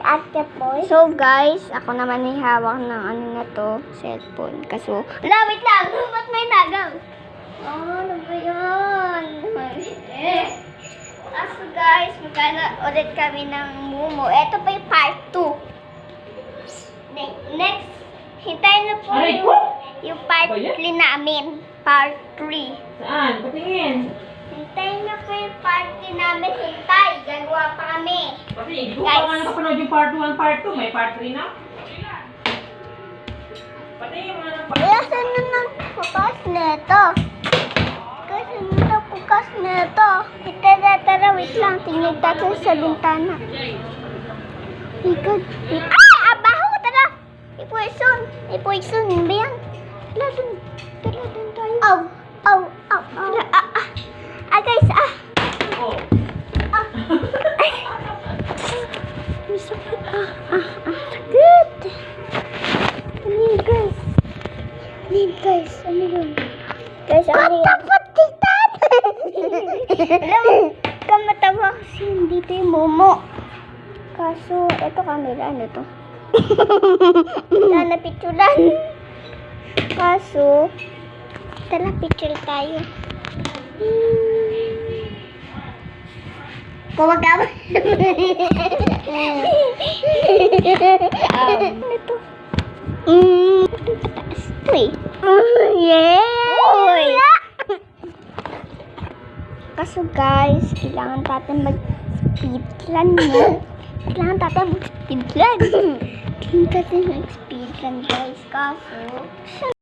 Ate Boy. So guys, ako naman ay hawak ng ano na to, cellphone. Kaso, wait lang! Ba't may nagaw? Ano ba yun? Kaso guys, magkana ulit kami ng Momo. Ito pa yung part 2. Next, hintayin na po yung part 3 namin. Part 3. Saan? Patingin. Hintayin na po yung part 3 namin. Hintay, gagawa pa kami. Kasi hindi ko pa nga nakapanood yung part 1, part 2. May part 3 na. Patingin mo na ng part 2. Asan na nang bukas nito? Kasi nang bukas nito. Tara, wait lang. Tingnan tayo sa bintana. Ikot. Abaho! Tara! Ipoison. Ba yan? Tara, dun tayo. Aw! Guys, Oh. Masakit. Sakit. Guys. Ano yun? Guys, ano yun? Katapatitan! Alam mo, kamatawa kasi dito yung Momo. Kaso, eto camera. Ano to? Napicturan. Kaso, tala picture tayo. Kumagama. Ito. Taas ito eh. Yeah! Kaso guys, kailangan natin mag-speedrun mo. Kailangan natin mag-speedrun guys. Kaso,